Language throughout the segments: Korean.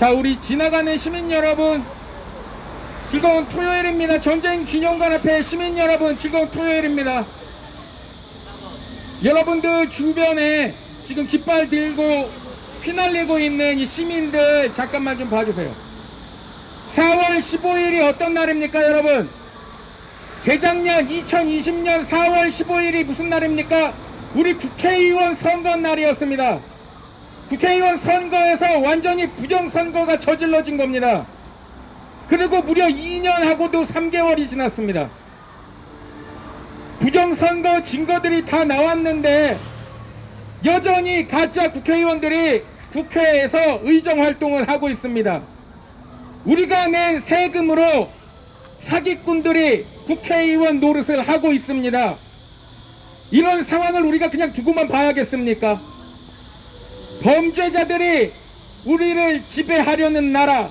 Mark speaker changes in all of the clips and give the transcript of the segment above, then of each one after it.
Speaker 1: 자, 우리 지나가는 시민 여러분, 즐거운 토요일입니다. 전쟁 기념관 앞에 시민 여러분, 즐거운 토요일입니다. 여러분들 주변에 지금 깃발 들고 휘날리고 있는 이 시민들 잠깐만 좀 봐주세요. 4월 15일이 어떤 날입니까, 여러분? 재작년 2020년 4월 15일이 무슨 날입니까? 우리 국회의원 선거 날이었습니다. 국회의원 선거에서 완전히 부정선거가 저질러진 겁니다. 그리고 무려 2년하고도 3개월이 지났습니다. 부정선거 증거들이 다 나왔는데 여전히 가짜 국회의원들이 국회에서 의정활동을 하고 있습니다. 우리가 낸 세금으로 사기꾼들이 국회의원 노릇을 하고 있습니다. 이런 상황을 우리가 그냥 두고만 봐야겠습니까? 범죄자들이 우리를 지배하려는 나라,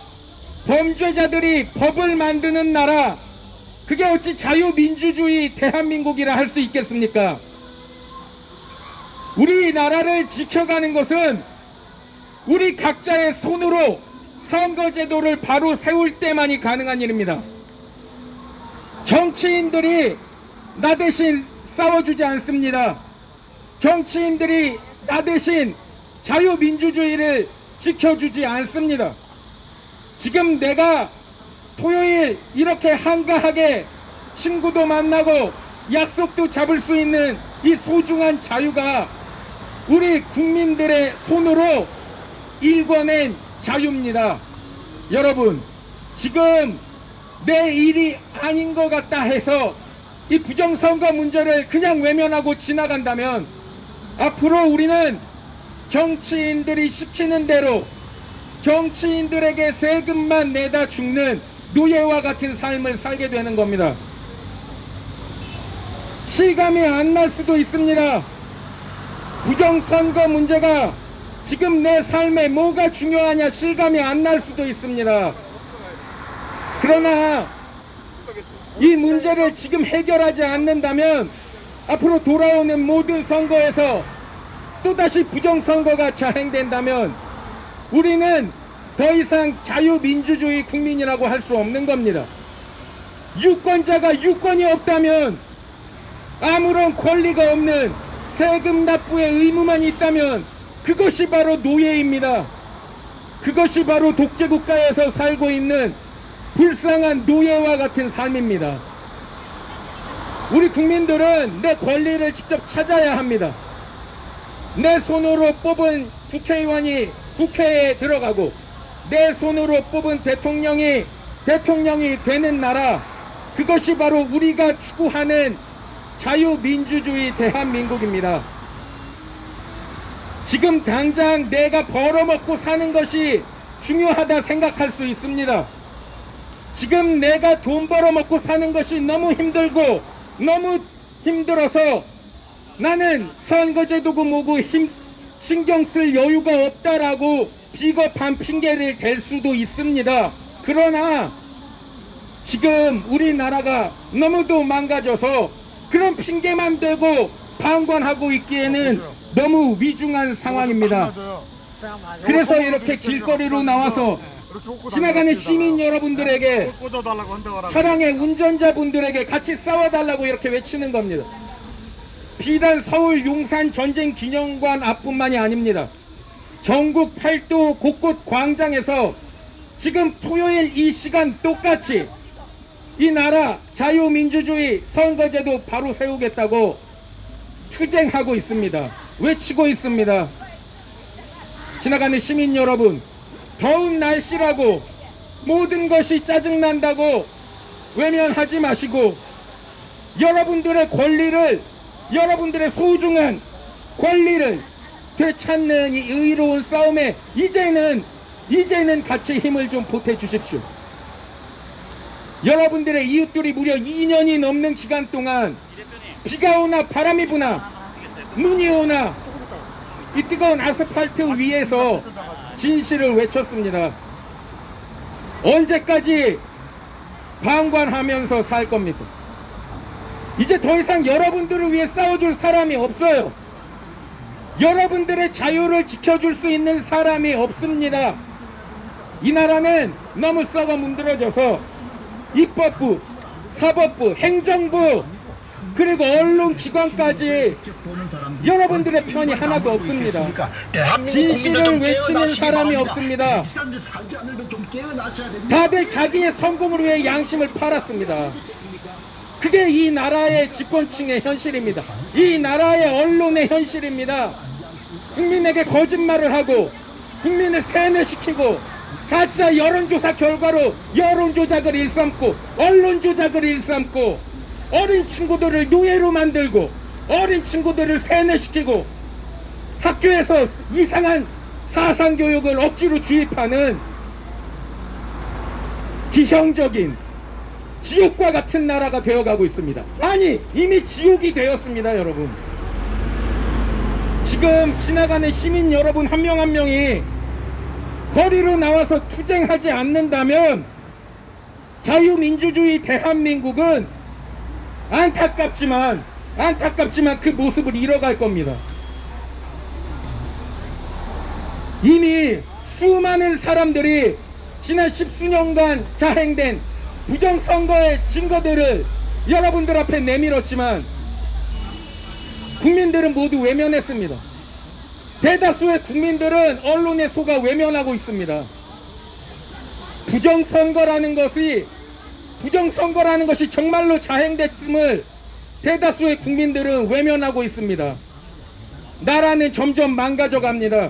Speaker 1: 범죄자들이 법을 만드는 나라, 그게 어찌 자유민주주의 대한민국이라 할 수 있겠습니까? 우리나라를 지켜가는 것은 우리 각자의 손으로 선거제도를 바로 세울 때만이 가능한 일입니다. 정치인들이 나 대신 싸워주지 않습니다. 정치인들이 나 대신 자유민주주의를 지켜주지 않습니다. 지금 내가 토요일 이렇게 한가하게 친구도 만나고 약속도 잡을 수 있는 이 소중한 자유가 우리 국민들의 손으로 일궈낸 자유입니다. 여러분, 지금 내 일이 아닌 것 같다 해서 이 부정선거 문제를 그냥 외면하고 지나간다면 앞으로 우리는 정치인들이 시키는 대로 정치인들에게 세금만 내다 죽는 노예와 같은 삶을 살게 되는 겁니다. 실감이 안 날 수도 있습니다. 부정선거 문제가 지금 내 삶에 뭐가 중요하냐 실감이 안 날 수도 있습니다. 그러나 이 문제를 지금 해결하지 않는다면 앞으로 돌아오는 모든 선거에서 또다시 부정선거가 자행된다면 우리는 더 이상 자유민주주의 국민이라고 할 수 없는 겁니다. 유권자가 유권이 없다면, 아무런 권리가 없는 세금 납부의 의무만 있다면 그것이 바로 노예입니다. 그것이 바로 독재국가에서 살고 있는 불쌍한 노예와 같은 삶입니다. 우리 국민들은 내 권리를 직접 찾아야 합니다. 내 손으로 뽑은 국회의원이 국회에 들어가고 내 손으로 뽑은 대통령이 되는 나라, 그것이 바로 우리가 추구하는 자유민주주의 대한민국입니다. 지금 당장 내가 벌어먹고 사는 것이 중요하다 생각할 수 있습니다. 지금 내가 돈 벌어먹고 사는 것이 너무 힘들고 너무 힘들어서 나는 선거제도고 뭐고 신경 쓸 여유가 없다라고 비겁한 핑계를 댈 수도 있습니다. 그러나 지금 우리나라가 너무도 망가져서 그런 핑계만 대고 방관하고 있기에는 너무 위중한 상황입니다. 그래서 이렇게 길거리로 나와서 지나가는 시민 여러분들에게, 차량의 운전자분들에게 같이 싸워달라고 이렇게 외치는 겁니다. 비단 서울 용산 전쟁 기념관 앞뿐만이 아닙니다. 전국 8도 곳곳 광장에서 지금 토요일 이 시간 똑같이 이 나라 자유민주주의 선거제도 바로 세우겠다고 투쟁하고 있습니다. 외치고 있습니다. 지나가는 시민 여러분, 더운 날씨라고 모든 것이 짜증난다고 외면하지 마시고 여러분들의 권리를, 여러분들의 소중한 권리를 되찾는 이 의로운 싸움에 이제는 같이 힘을 좀 보태주십시오. 여러분들의 이웃들이 무려 2년이 넘는 기간 동안 비가 오나 바람이 부나 눈이 오나 이 뜨거운 아스팔트 위에서 진실을 외쳤습니다. 언제까지 방관하면서 살 겁니까? 이제 더 이상 여러분들을 위해 싸워줄 사람이 없어요. 여러분들의 자유를 지켜줄 수 있는 사람이 없습니다. 이 나라는 너무 썩어 문드러져서 입법부, 사법부, 행정부, 그리고 언론기관까지 여러분들의 편이 하나도 없습니다. 진실을 외치는 사람이 없습니다. 다들 자기의 성공을 위해 양심을 팔았습니다. 그게 이 나라의 집권층의 현실입니다. 이 나라의 언론의 현실입니다. 국민에게 거짓말을 하고 국민을 세뇌시키고 가짜 여론조사 결과로 여론조작을 일삼고 언론조작을 일삼고 어린 친구들을 노예로 만들고 어린 친구들을 세뇌시키고 학교에서 이상한 사상교육을 억지로 주입하는 기형적인 지옥과 같은 나라가 되어가고 있습니다. 아니, 이미 지옥이 되었습니다, 여러분. 지금 지나가는 시민 여러분 한 명 한 명이 거리로 나와서 투쟁하지 않는다면 자유민주주의 대한민국은 안타깝지만 그 모습을 잃어갈 겁니다. 이미 수많은 사람들이 지난 십수년간 자행된 부정선거의 증거들을 여러분들 앞에 내밀었지만 국민들은 모두 외면했습니다. 대다수의 국민들은 언론에 속아 외면하고 있습니다. 부정선거라는 것이 정말로 자행됐음을 대다수의 국민들은 외면하고 있습니다. 나라는 점점 망가져갑니다.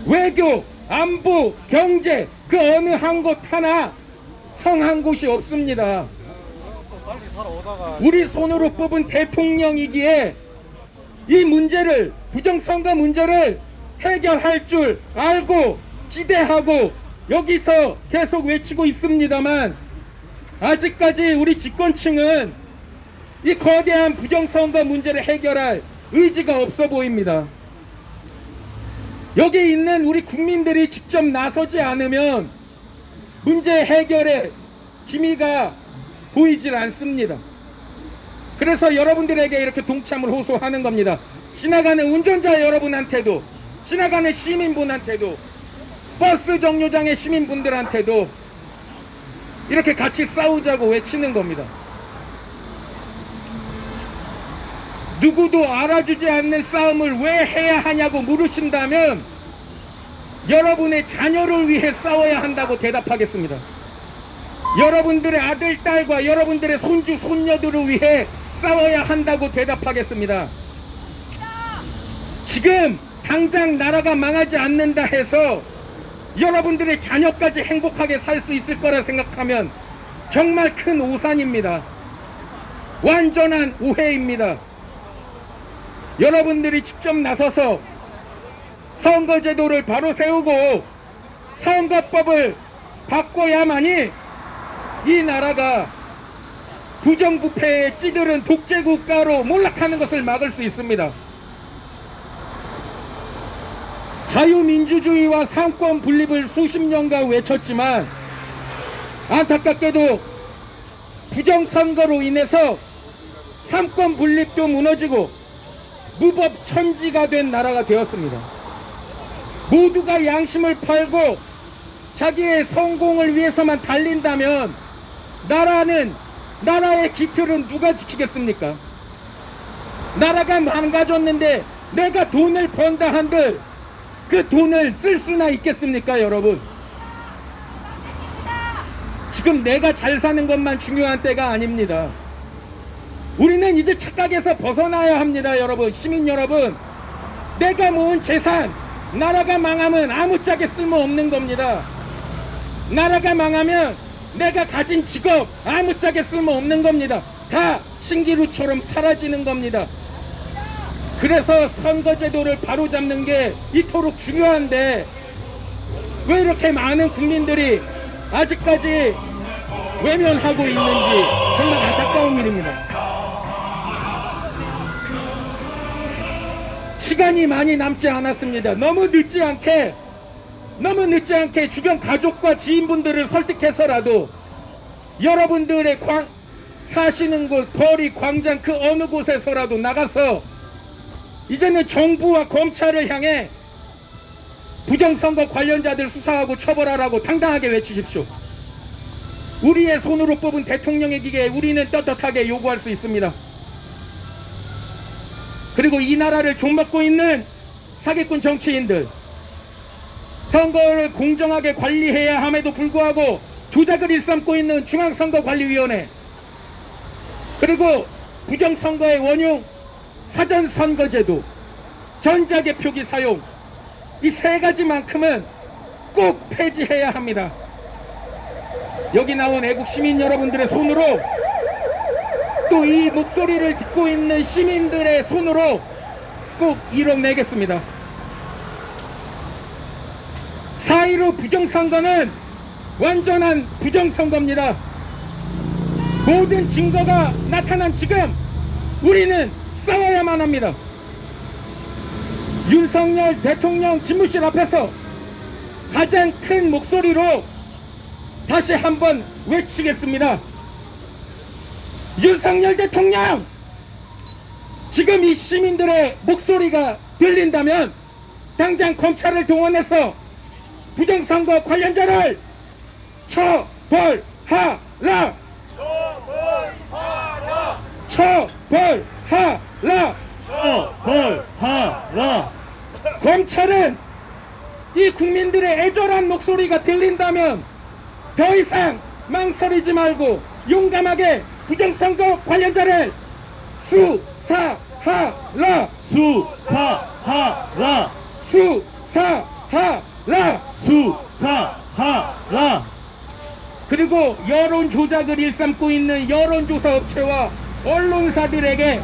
Speaker 1: 외교, 안보, 경제 그 어느 한 곳 하나 성한 곳이 없습니다. 우리 손으로 뽑은 대통령이기에 이 문제를, 부정선거 문제를 해결할 줄 알고 기대하고 여기서 계속 외치고 있습니다만 아직까지 우리 집권층은 이 거대한 부정선거 문제를 해결할 의지가 없어 보입니다. 여기 있는 우리 국민들이 직접 나서지 않으면 문제 해결의 기미가 보이질 않습니다. 그래서 여러분들에게 이렇게 동참을 호소하는 겁니다. 지나가는 운전자 여러분한테도, 지나가는 시민분한테도, 버스 정류장의 시민분들한테도 이렇게 같이 싸우자고 외치는 겁니다. 누구도 알아주지 않는 싸움을 왜 해야 하냐고 물으신다면 여러분의 자녀를 위해 싸워야 한다고 대답하겠습니다. 여러분들의 아들, 딸과 여러분들의 손주, 손녀들을 위해 싸워야 한다고 대답하겠습니다. 지금 당장 나라가 망하지 않는다 해서 여러분들의 자녀까지 행복하게 살 수 있을 거라 생각하면 정말 큰 오산입니다. 완전한 오해입니다. 여러분들이 직접 나서서 선거제도를 바로 세우고 선거법을 바꿔야만이 이 나라가 부정부패에 찌들은 독재국가로 몰락하는 것을 막을 수 있습니다. 자유민주주의와 상권 분립을 수십 년간 외쳤지만 안타깝게도 부정선거로 인해서 상권 분립도 무너지고 무법천지가 된 나라가 되었습니다. 모두가 양심을 팔고 자기의 성공을 위해서만 달린다면 나라의 기틀은 누가 지키겠습니까? 나라가 망가졌는데 내가 돈을 번다 한들 그 돈을 쓸 수나 있겠습니까, 여러분? 지금 내가 잘 사는 것만 중요한 때가 아닙니다. 우리는 이제 착각에서 벗어나야 합니다, 여러분. 시민 여러분, 내가 모은 재산, 나라가 망하면 아무짝에 쓸모없는 겁니다. 나라가 망하면 내가 가진 직업, 아무짝에 쓸모없는 겁니다. 다 신기루처럼 사라지는 겁니다. 그래서 선거제도를 바로잡는 게 이토록 중요한데 왜 이렇게 많은 국민들이 아직까지 외면하고 있는지 정말 안타까운 일입니다. 시간이 많이 남지 않았습니다. 너무 늦지 않게 주변 가족과 지인분들을 설득해서라도 여러분들의 사시는 곳, 거리, 광장 그 어느 곳에서라도 나가서 이제는 정부와 검찰을 향해 부정선거 관련자들 수사하고 처벌하라고 당당하게 외치십시오. 우리의 손으로 뽑은 대통령의 기계에 우리는 떳떳하게 요구할 수 있습니다. 그리고 이 나라를 종먹고 있는 사기꾼 정치인들, 선거를 공정하게 관리해야 함에도 불구하고 조작을 일삼고 있는 중앙선거관리위원회, 그리고 부정선거의 원흉 사전선거제도, 전자개표기 사용, 이 세 가지만큼은 꼭 폐지해야 합니다. 여기 나온 애국 시민 여러분들의 손으로, 또 이 목소리를 듣고 있는 시민들의 손으로 꼭 이뤄내겠습니다. 4.15 부정선거는 완전한 부정선거입니다. 모든 증거가 나타난 지금 우리는 싸워야만 합니다. 윤석열 대통령 집무실 앞에서 가장 큰 목소리로 다시 한번 외치겠습니다. 윤석열 대통령, 지금 이 시민들의 목소리가 들린다면 당장 검찰을 동원해서 부정선거 관련자를 처벌하라! 처벌하라! 처벌하라! 검찰은 이 국민들의 애절한 목소리가 들린다면 더 이상 망설이지 말고 용감하게 부정선거 관련자를 수사하라!
Speaker 2: 수사하라!
Speaker 1: 수사하라!
Speaker 2: 수사하라!
Speaker 1: 그리고 여론 조작을 일삼고 있는 여론조사 업체와 언론사들에게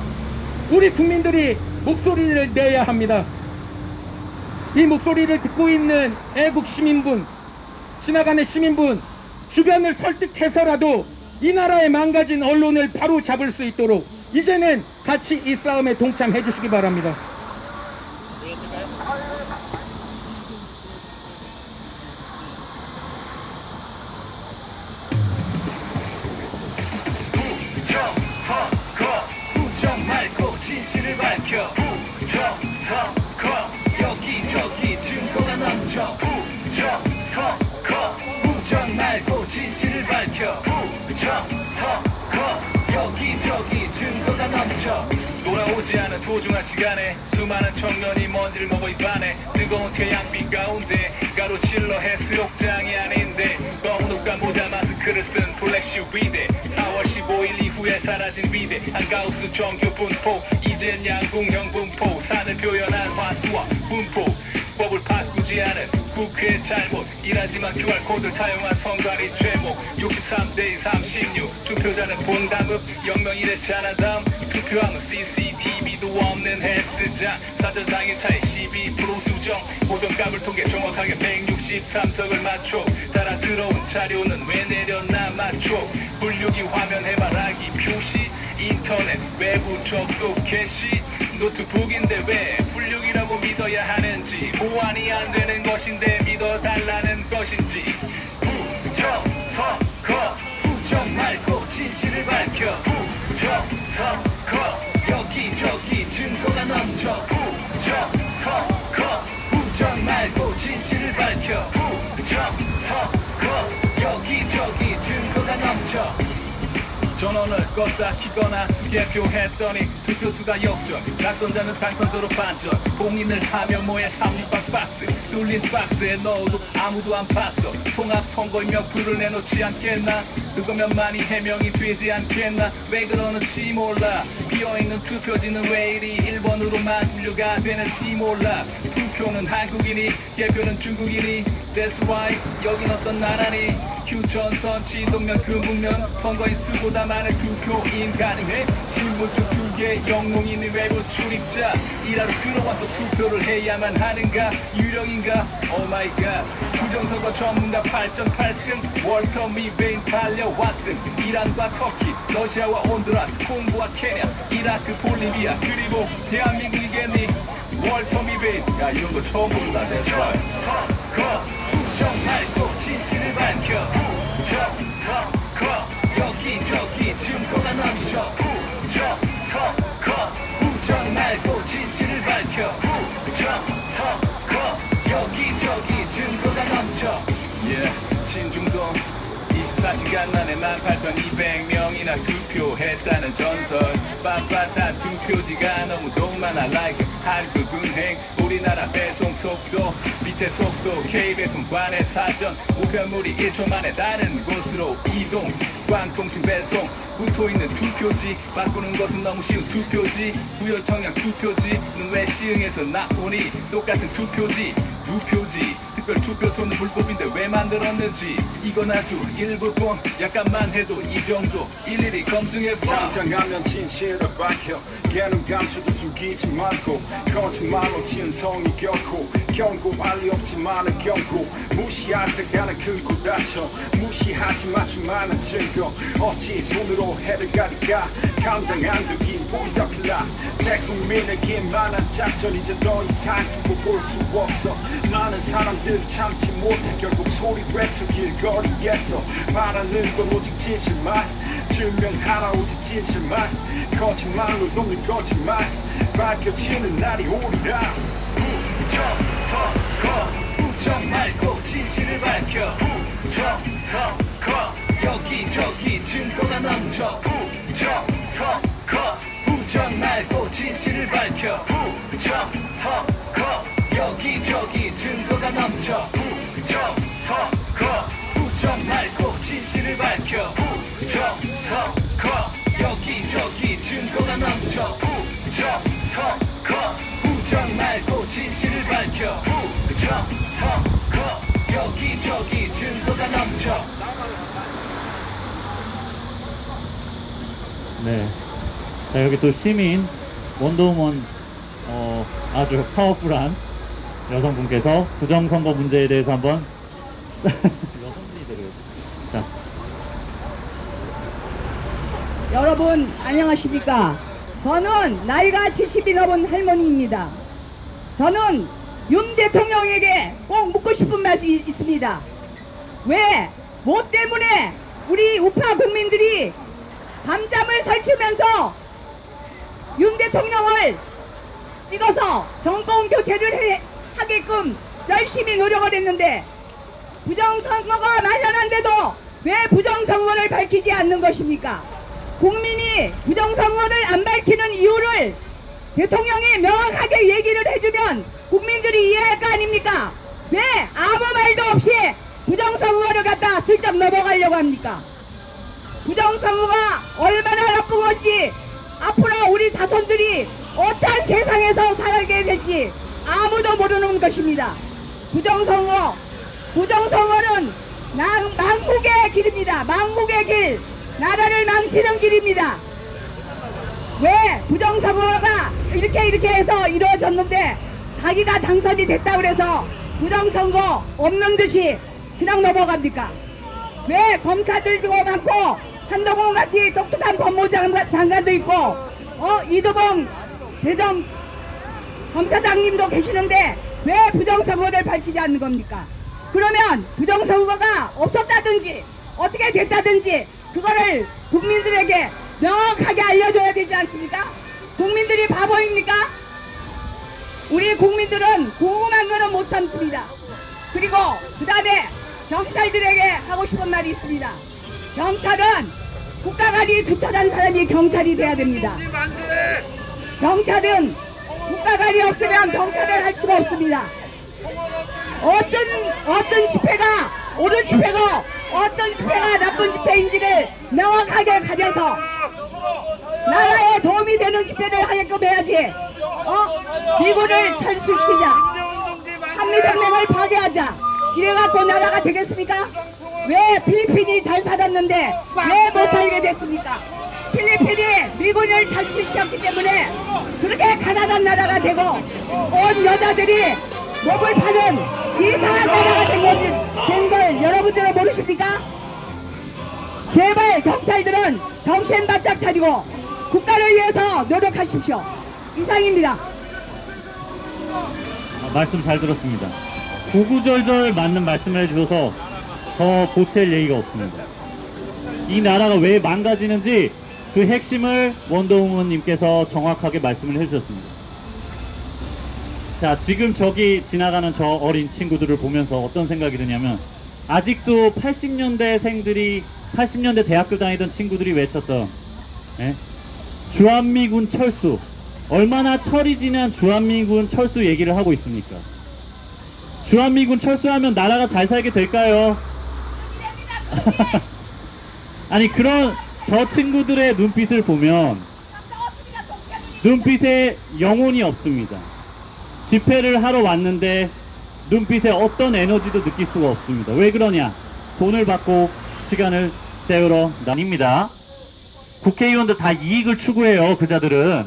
Speaker 1: 우리 국민들이 목소리를 내야 합니다. 이 목소리를 듣고 있는 애국 시민분, 지나가는 시민분, 주변을 설득해서라도 이 나라의 망가진 언론을 바로 잡을 수 있도록 이제는 같이 이 싸움에 동참해 주시기 바랍니다.
Speaker 3: 부정 말고 진실을 밝혀. 부정선거 여기저기 증거가 넘쳐. 부정선거 부정 말고 진실을 밝혀. 부정선거 여기저기 증거가 넘쳐. 돌아오지 않은 소중한 시간에 수많은 청년이 먼지를 먹어 입안에 뜨거운 태양빛 가운데 가로질러 해수욕장이 아닌데 검은 옷과 모자 마스크를 쓴 블랙슈 비대 4월 15일 이후에 사라진 비대 한가우스 정규 분포 이젠 양궁형 분포 산을 표현한 화수와 분포 법을 바꾸지 않은 국회의 잘못 일하지만 QR코드를 사용한 선관위 죄목 63대 36 투표자는 본담읍 영명일에 차나담 투표함은 CCTV도 없는 헬스장 사전상의 차이 12% 수정 보정값을 통해 정확하게 163석을 맞춰 따라 들어온 자료는 왜 내렸나 맞춰 분류기 화면 해바라기 표시 인터넷 외부 접속 캐시 노트북인데 왜 분류기라고 믿어야 하는지 보완이 안 되는 것인데 믿어달라는 것인지 부정선거 부정 말고 진실을 밝혀 부정선거 여기저기 증거가 넘쳐 부정선거 부정 말고 진실을 밝혀 부정선거 여기저기 증거가 넘쳐 전원을 껐다 키거나 수개표했더니 투표수가 역전 낙선자는 당선자로 반전 봉인을 하면 뭐해 36박 박스 뚫린 박스에 넣어도 아무도 안 봤어 통합선거의 명부를 내놓지 않겠나 그거면 많이 해명이 되지 않겠나 왜 그러는지 몰라 비어있는 투표지는 왜 이리 1번으로만 분류가 되는지 몰라 투표는 한국인이 개표는 중국인이 That's right 여긴 어떤 나라니 휴전선 지동면 금북면 선거인 수보다 많은 투표인 가능해 신분증 2개 영웅인 외부 출입자 일하러 들어와서 투표를 해야만 하는가 유령인가 오마이갓 부정선거 전문가 8.8승 월터 미베인 달려왔음 이란과 터키 러시아와 온두라스 콩고와 케냐 이라크 볼리비아 그리고 대한민국이겠니 월터 미베인 야 이런 거 처음 본다 That's right 선거 부정 말고 진실을 밝혀 부정선거 여기저기 증거가 넘쳐 부정선거 부정 말고 진실을 밝혀 부정선거 여기저기 18,200명이나 투표했다는 전설 빳빳한 투표지가 너무도 많아 like 한국은행 우리나라 배송 속도 빛의 속도 K배송관의 사전 우편물이 1초 만에 다른 곳으로 이동 광통신 배송 붙어있는 투표지 바꾸는 것은 너무 쉬운 투표지 부열청량 투표지는 왜 시흥에서 나오니 똑같은 투표지 특별 투표소는 불법인데 왜 만들었는지 이건 아주 일부분 약간만 해도 이 정도 일일이 검증해봐
Speaker 2: 장장하면 진실을 밝혀 걔는 감추도 숨기지 말고 거짓말로 진성이 결코 경고할 리 없지만은 경고 무시하지 않은 크고 다쳐 무시하지 마 수많은 증거 어찌 손으로 해를 가리까 감당 안 되긴 보이자필라 대국민에게 만한 작전 이제 더 이상 두고 볼 수 없어 많은 사람들 참지 못해 결국 소리 외쳐 길거리에서 말하는 건 오직 진실만 증명하라 오직 진실만 거짓말로 돕는 거짓말 밝혀지는 날이 오리라
Speaker 3: 부정 말고 진실을 밝혀 부정선거 여기저기 증거가 넘쳐 부정 말고 진실을 밝혀 부정선거 여기저기 증거가 넘쳐 부정 말고 진실을 밝혀 부정선거 여기저기 증거가 넘쳐 부정 말고 진실을 밝혀 부정선거 여기저기 증거가 넘쳐
Speaker 4: 네. 자, 여기 또 시민, 원더우먼, 아주 파워풀한 여성분께서 부정선거 문제에 대해서 한번 여성분이들을 자,
Speaker 5: 여러분 안녕하십니까? 저는 나이가 70이 넘은 할머니입니다. 저는 윤 대통령에게 꼭 묻고 싶은 말씀이 있습니다. 왜? 뭐 때문에 우리 우파 국민들이 밤잠을 설치면서 윤 대통령을 찍어서 정권 교체를 하게끔 열심히 노력을 했는데 부정선거가 마련한데도 왜 부정선거를 밝히지 않는 것입니까? 국민이 부정선거를 안 밝히는 이유를 대통령이 명확하게 얘기를 해주면 국민들이 이해할 거 아닙니까? 왜 아무 말도 없이 부정선거를 갖다 슬쩍 넘어가려고 합니까? 부정선거가 얼마나 나쁜 건지 앞으로 우리 자손들이 어떤 세상에서 살게 될지 아무도 모르는 것입니다. 부정선거는 망국의 길입니다. 망국의 길, 나라를 망치는 길입니다. 왜 부정선거가 이렇게 해서 이루어졌는데 자기가 당선이 됐다 그래서 부정선거 없는 듯이 그냥 넘어갑니까? 왜 검사들도 많고 한동훈 같이 똑똑한 법무장관도 있고 이두봉 대전 검사장님도 계시는데 왜 부정선거를 밝히지 않는 겁니까? 그러면 부정선거가 없었다든지 어떻게 됐다든지 그거를 국민들에게 명확하게 알려줘야 되지 않습니까? 국민들이 바보입니까? 우리 국민들은 궁금한 거는 못 참습니다. 그리고 그 다음에 경찰들에게 하고 싶은 말이 있습니다. 경찰은 국가관이 두터난 사람이 경찰이 돼야 됩니다. 경찰은 국가관이 없으면 경찰을 할 수가 없습니다. 어떤 집회가 옳은 집회고 어떤 집회가 나쁜 집회인지를 명확하게 가려서 나라에 도움이 되는 집회를 하게끔 해야지. 미군을 철수시키자, 한미동맹을 파괴하자, 이래갖고 나라가 되겠습니까? 왜 필리핀이 잘 살았는데 왜 못 살게 됐습니까? 필리핀이 미군을 철수시켰기 때문에 그렇게 가난한 나라가 되고 온 여자들이 몸을 파는 이상한 나라가 된 걸 여러분들은 모르십니까? 제발 경찰들은 정신 바짝 차리고 국가를 위해서 노력하십시오. 이상입니다.
Speaker 4: 말씀 잘 들었습니다. 구구절절 맞는 말씀을 해주셔서 더 보탤 얘기가 없습니다. 이 나라가 왜 망가지는지 그 핵심을 원더우먼님께서 정확하게 말씀을 해주셨습니다. 자, 지금 저기 지나가는 저 어린 친구들을 보면서 어떤 생각이 드냐면 아직도 80년대생들이 80년대 대학교 다니던 친구들이 외쳤던 예? 주한미군 철수, 얼마나 철이 지난 주한미군 철수 얘기를 하고 있습니까? 주한미군 철수하면 나라가 잘 살게 될까요? 아니 그런 저 친구들의 눈빛을 보면 눈빛에 영혼이 없습니다. 집회를 하러 왔는데 눈빛에 어떤 에너지도 느낄 수가 없습니다. 왜 그러냐? 돈을 받고 시간을 때우러 다닙니다. 국회의원들 다 이익을 추구해요. 그자들은.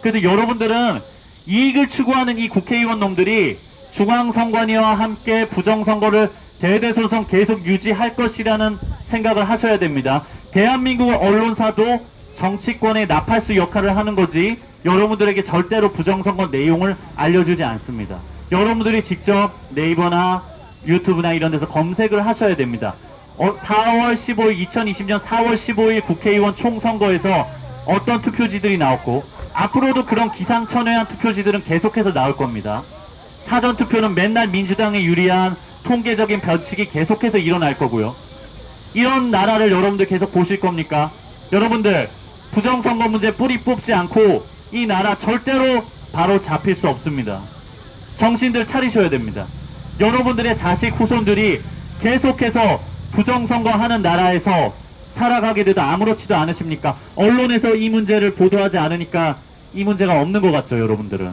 Speaker 4: 그래서 여러분들은 이익을 추구하는 이 국회의원 놈들이 중앙선관위와 함께 부정선거를 대대손손 계속 유지할 것이라는 생각을 하셔야 됩니다. 대한민국 언론사도 정치권의 나팔수 역할을 하는 거지 여러분들에게 절대로 부정선거 내용을 알려주지 않습니다. 여러분들이 직접 네이버나 유튜브나 이런 데서 검색을 하셔야 됩니다. 4월 15일 2020년 4월 15일 국회의원 총선거에서 어떤 투표지들이 나왔고 앞으로도 그런 기상천외한 투표지들은 계속해서 나올 겁니다. 사전투표는 맨날 민주당에 유리한 통계적인 변칙이 계속해서 일어날 거고요. 이런 나라를 여러분들 계속 보실 겁니까? 여러분들 부정선거 문제 뿌리 뽑지 않고 이 나라 절대로 바로 잡힐 수 없습니다. 정신들 차리셔야 됩니다. 여러분들의 자식 후손들이 계속해서 부정선거 하는 나라에서 살아가게 돼도 아무렇지도 않으십니까? 언론에서 이 문제를 보도하지 않으니까 이 문제가 없는 것 같죠, 여러분들은.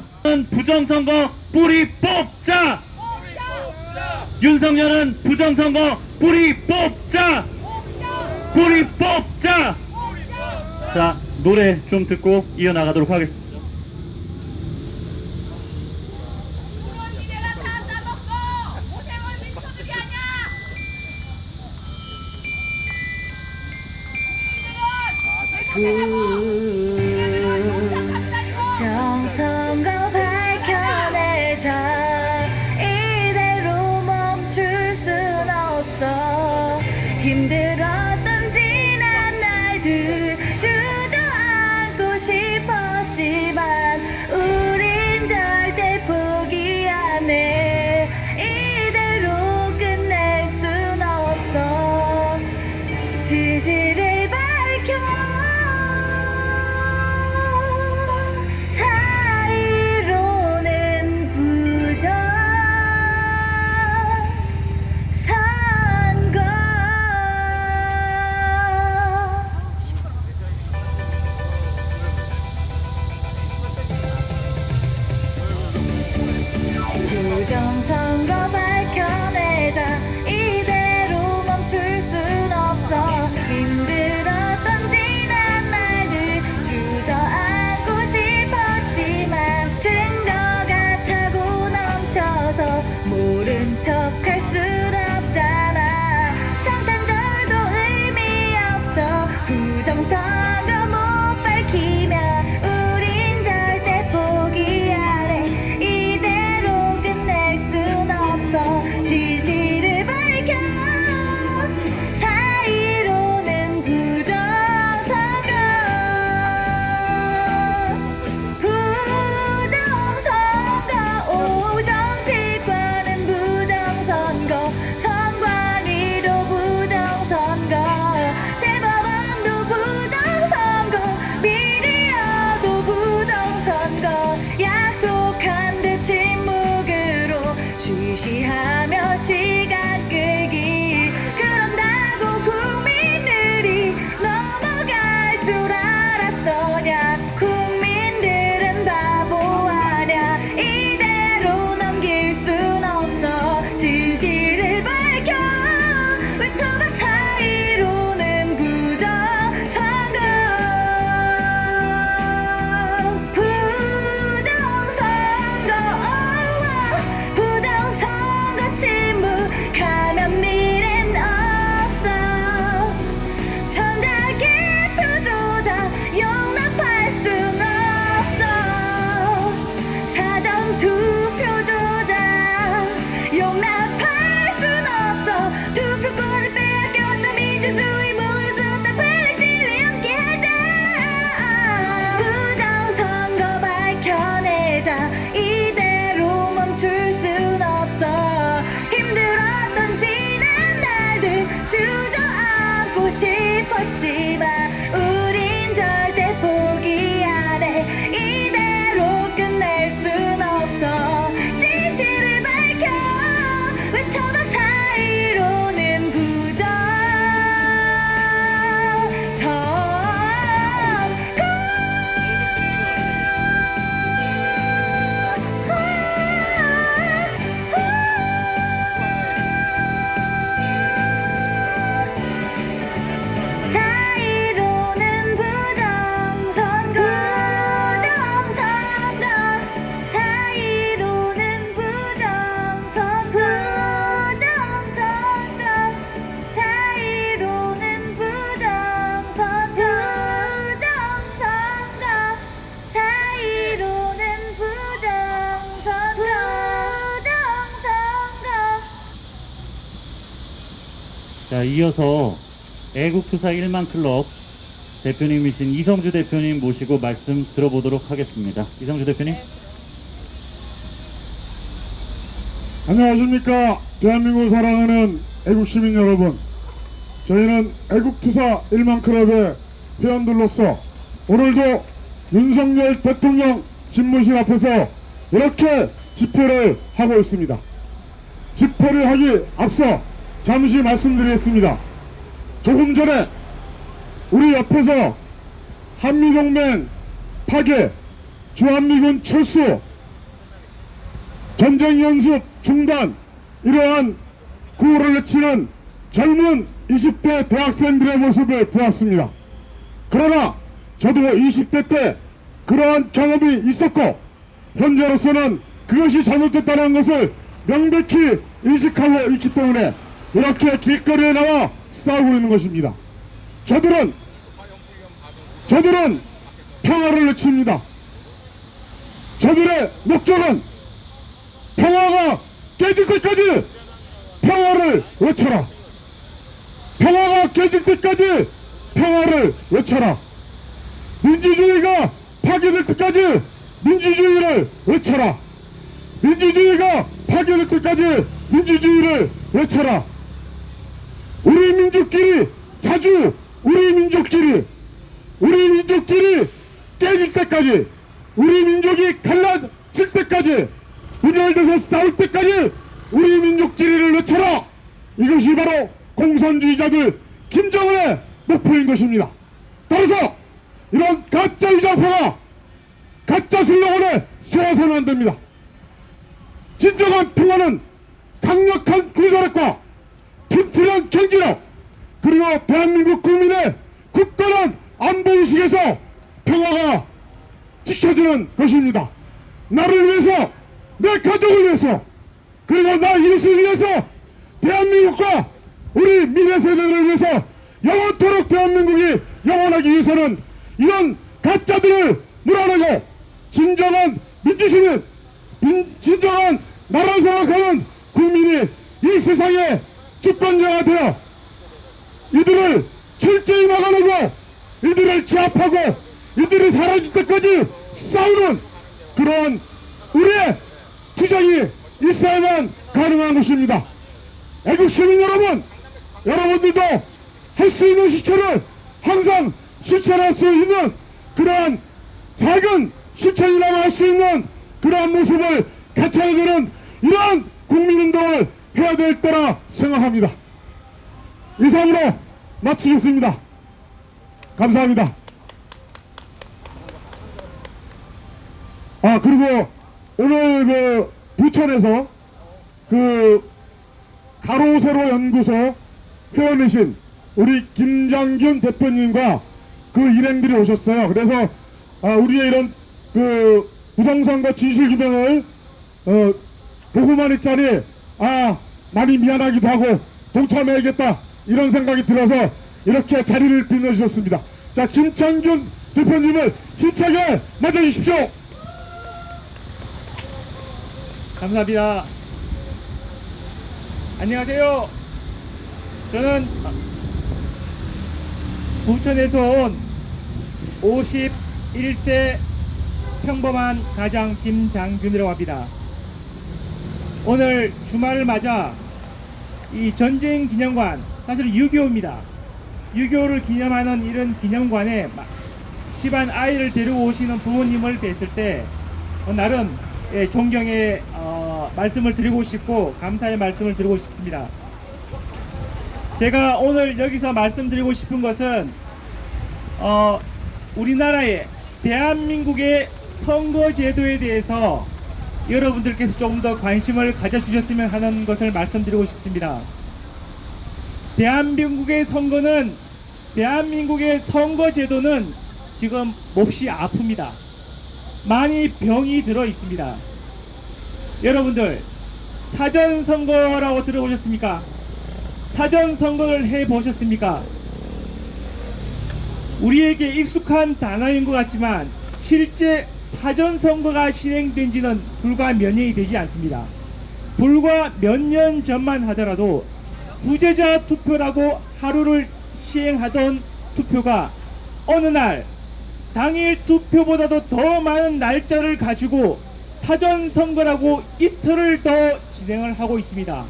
Speaker 4: 부정선거 뿌리 뽑자! 윤석열은 부정선거 뿌리 뽑자! 뿌리 뽑자! 자, 노래 좀 듣고 이어나가도록 하겠습니다.
Speaker 6: 정선거 밝혀내자 이대로 멈출 순 없어 힘들었던 지난 날들 주저앉고 싶었지만 우린 절대 포기 안 해 이대로 끝낼 순 없어 지지를 밝혀 사이로는 부정
Speaker 4: 자, 이어서 애국투사 1만 클럽 대표님이신 이성주 대표님 모시고 말씀 들어보도록 하겠습니다. 이성주 대표님.
Speaker 7: 안녕하십니까. 대한민국을 사랑하는 애국시민 여러분, 저희는 애국투사 1만 클럽의 회원들로서 오늘도 윤석열 대통령 집무실 앞에서 이렇게 집회를 하고 있습니다. 집회를 하기 앞서 잠시 말씀드리겠습니다. 조금 전에 우리 옆에서 한미동맹 파괴, 주한미군 철수, 전쟁연습 중단, 이러한 구호를 외치는 젊은 20대 대학생들의 모습을 보았습니다. 그러나 저도 20대 때 그러한 경험이 있었고 현재로서는 그것이 잘못됐다는 것을 명백히 인식하고 있기 때문에 이렇게 길거리에 나와 싸우고 있는 것입니다. 저들은 평화를 외칩니다. 저들의 목적은 평화가 깨질 때까지 평화를 외쳐라. 평화가 깨질 때까지 평화를 외쳐라. 민주주의가 파괴될 때까지 민주주의를 외쳐라. 민주주의가 파괴될 때까지 민주주의를 외쳐라. 우리 민족끼리 자주 우리 민족끼리 깨질 때까지, 우리 민족이 갈라질 때까지, 분열돼서 싸울 때까지 우리 민족끼리를 외쳐라. 이것이 바로 공산주의자들 김정은의 목표인 것입니다. 따라서 이런 가짜 위장파가 가짜 슬로건에 쏘아서는 안 됩니다. 진정한 평화는 강력한 군사력과 튼튼한 경제력, 그리고 대한민국 국민의 굳건한 안보의식에서 평화가 지켜지는 것입니다. 나를 위해서, 내 가족을 위해서, 그리고 나 이웃을 위해서, 대한민국과 우리 미래 세대를 위해서 영원토록 대한민국이 영원하기 위해서는 이런 가짜들을 몰아내고 진정한 민주시민, 진정한 나라를 생각하는 국민이 이 세상의 주권자가 되어 이들을 철저히 막아내고 이들을 제압하고 이들이 사라질 때까지 싸우는 그러한 우리의 투쟁이 있어야만 가능한 것입니다. 애국 시민 여러분, 여러분들도 할 수 있는 실천을 항상 실천할 수 있는 그러한 작은 실천이라고 할 수 있는 그러한 모습을 갖춰야 되는 이러한 국민운동을 해야 될 때라 생각합니다. 이상으로 마치겠습니다. 감사합니다. 그리고 오늘 부천에서 가로세로 연구소 회원이신 우리 김장균 대표님과 일행들이 오셨어요. 그래서 우리의 이런 부정선거 진실규명을 보고만 있자니 많이 미안하기도 하고 동참해야겠다 이런 생각이 들어서 이렇게 자리를 빛내주셨습니다. 자, 김창균 대표님을 힘차게 맞아주십시오.
Speaker 8: 감사합니다. 안녕하세요. 저는 부천에서 온 51세 평범한 가장 김장균이라고 합니다. 오늘 주말을 맞아 이 전쟁 기념관, 사실 6.25입니다. 6.25를 기념하는 이런 기념관에 집안 아이를 데리고 오시는 부모님을 뵀을 때 나름 존경의 말씀을 드리고 싶고 감사의 말씀을 드리고 싶습니다. 제가 오늘 여기서 말씀드리고 싶은 것은 우리나라의 대한민국의 선거제도에 대해서 여러분들께서 조금 더 관심을 가져주셨으면 하는 것을 말씀드리고 싶습니다. 대한민국의 선거제도는 지금 몹시 아픕니다. 많이 병이 들어 있습니다. 여러분들 사전선거라고 들어보셨습니까? 사전선거를 해보셨습니까? 우리에게 익숙한 단어인 것 같지만 실제 사전선거가 진행된 지는 불과 몇 년이 되지 않습니다. 불과 몇 년 전만 하더라도 부재자 투표라고 하루를 시행하던 투표가 어느 날 당일 투표보다도 더 많은 날짜를 가지고 사전선거라고 이틀을 더 진행을 하고 있습니다.